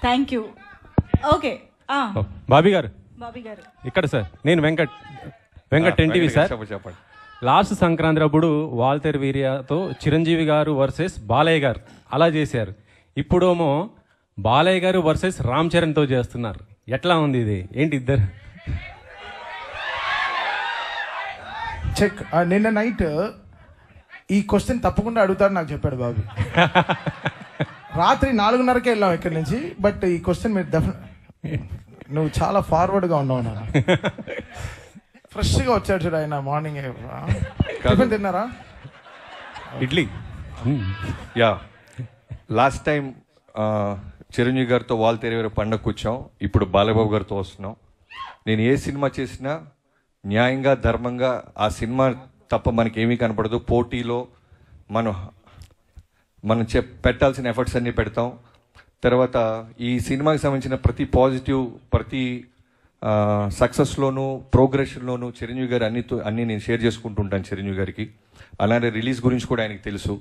Thank you. Okay Bobby గారు బాబీ గారు ఇక్కడ సార్. నేను వెంకట్ ఎన్టీవీ సార్. చెప్పండి. లాస్ట్ సంక్రాంతి అప్పుడు వాల్తేరు వీర్యతో చిరంజీవి గారు వర్సెస్ బాలయ్య గారు అలా చేశారు. ఇప్పుడేమో బాలయ్య గారు వర్సెస్ రామ్ చరణ్తో చేస్తున్నారు. ఎట్లా ఉంది ఇది? ఏంటి ఇద్దరు? చెక్. నిన్న నైట్ ఈ క్వశ్చన్ తప్పకుండా అడుగుతాడు నాకు చెప్పాడు బాబు. రాత్రి 4:30కే వెళ్ళాం ఇక్కడి నుంచి. బట్ ఈ క్వశ్చన్ మీరు నువ్వు చాలా ఫార్వర్డ్గా ఉన్నావు నాన్న. ఫ్రెష్గా వచ్చాడు చూడు ఆయన మార్నింగ్. టిఫిన్ తిన్నారా? Idli. Yeah, last time Chiranjeevi గారితో వాల్తేరు పండగకు వచ్చాం. ఇప్పుడు బాలబాబు గారితో వస్తున్నాం. నేను ఏ సినిమా చేసినా న్యాయంగా ధర్మంగా ఆ సినిమా తప్ప మనకి ఏమీ కనపడదు. పోటీలో మనం పెట్టాల్సిన ఎఫర్ట్స్ అన్నీ పెడతాం. తర్వాత ఈ సినిమాకి సంబంధించిన ప్రతి పాజిటివ్, ప్రతి సక్సెస్లోను ప్రోగ్రెషన్లోను చిరంజీవి గారు అన్నీ నేను షేర్ చేసుకుంటూ ఉంటాను చిరంజీవి గారికి. అలానే రిలీజ్ గురించి కూడా ఆయనకి తెలుసు.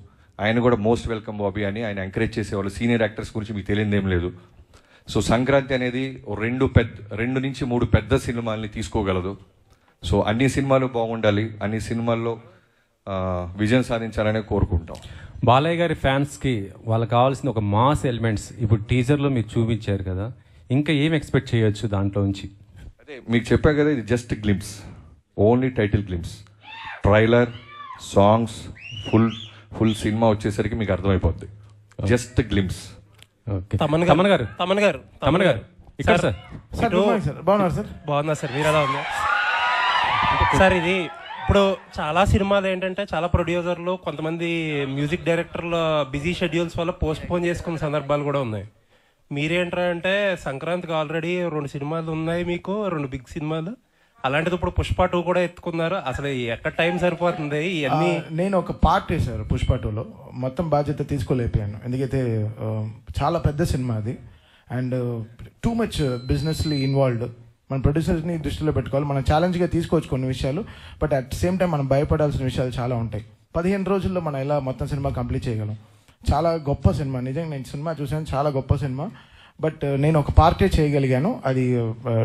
ఆయన కూడా మోస్ట్ వెల్కమ్ బాబీ అని ఆయన ఎంకరేజ్ చేసేవాళ్ళు. సీనియర్ యాక్టర్స్ గురించి మీకు తెలియదు ఏం లేదు. సో సంక్రాంతి అనేది 2 నుంచి 3 పెద్ద సినిమాల్ని తీసుకోగలదు. సో అన్ని సినిమాలు బాగుండాలి, అన్ని సినిమాల్లో విజయం సాధించాలనే కోరుకుంటాం. బాలయ్య గారి ఫ్యాన్స్కి వాళ్ళకి కావాల్సిన ఒక మాస్ ఎలిమెంట్స్ ఇప్పుడు టీజర్లో మీరు చూపించారు కదా, ఇంకా ఏం ఎక్స్పెక్ట్ చేయొచ్చు దాంట్లో నుంచి? అదే మీకు చెప్పా కదా, ఇది just glimpse, only title glimpse. Trailer, songs, full cinema వచ్చేసరికి మీకు అర్థమైపోద్ది. Just glimpse. తమన్ గారు ఇక్కడ సార్. బాగున్నారు సార్. బాగున్నా సార్, మీరు ఎలా ఉన్నా సార్? ఇది ఇప్పుడు చాలా సినిమాలు ఏంటంటే చాలా ప్రొడ్యూసర్లు, కొంతమంది మ్యూజిక్ డైరెక్టర్లు బిజీ షెడ్యూల్స్ వల్ల పోస్ట్ పోన్ చేసుకున్న సందర్భాలు కూడా ఉన్నాయి. మీరేంటంటే సంక్రాంతికి ఆల్రెడీ 2 సినిమాలు ఉన్నాయి, మీకు 2 బిగ్ సినిమాలు. అలాంటిది ఇప్పుడు పుష్ప 2 కూడా ఎత్తుకున్నారు. అసలు ఎక్కడ టైం సరిపోతుంది ఇవన్నీ? నేను ఒక పార్ట్ వేశారు పుష్ప 2లో, మొత్తం బాధ్యత తీసుకోలేకపోయాను. ఎందుకైతే చాలా పెద్ద సినిమా అది అండ్ టూ మచ్ బిజినెస్లీ ఇన్వాల్వ్డ్. మన ప్రొడ్యూసర్స్ని దృష్టిలో పెట్టుకోవాలి. మనం ఛాలెంజ్గా తీసుకోవచ్చు కొన్ని విషయాలు, బట్ అట్ సేమ్ టైం మనం భయపడాల్సిన విషయాలు చాలా ఉంటాయి. 15 రోజుల్లో మనం ఎలా మొత్తం సినిమా కంప్లీట్ చేయగలం? చాలా గొప్ప సినిమా, నిజంగా నేను సినిమా చూసాను, చాలా గొప్ప సినిమా. బట్ నేను ఒక పార్టీ చేయగలిగాను, అది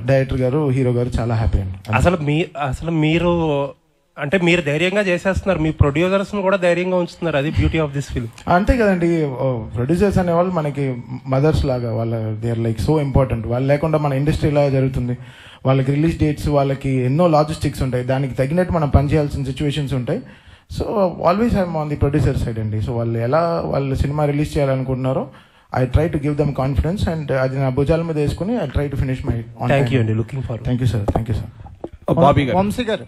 డైరెక్టర్ గారు, హీరో గారు చాలా హ్యాపీ అండి. అసలు మీరు అంటే మీరు ధైర్యంగా చేసేస్తున్నారు, మీ ప్రొడ్యూసర్స్ కూడా ధైర్యంగా ఉంచుతున్నారు. అది బ్యూటీ ఆఫ్ దిస్ ఫిల్మ్. అంతే కదండి, ప్రొడ్యూసర్స్ అనేవాళ్ళు మనకి మదర్స్ లాగా. They are like so important. వాళ్ళు లేకుండా మన ఇండస్ట్రీ ఇలా జరుగుతుంది. వాళ్ళకి రిలీజ్ డేట్స్, వాళ్ళకి ఎన్నో లాజిస్టిక్స్ ఉంటాయి, దానికి తగినట్టు మనం పనిచేయాల్సిన సిచ్యువేషన్స్ ఉంటాయి. So always I'm on the producer side అండి. సో వాళ్ళు సినిమా రిలీజ్ చేయాలనుకుంటున్నారో I try to give them confidence and అది నా భుజాల మీద వేసుకుని I try to finish my on time. Thank you అండి, looking forward. Thank you sir. Thank you sir. Bobby గారు, వంశీ గారు.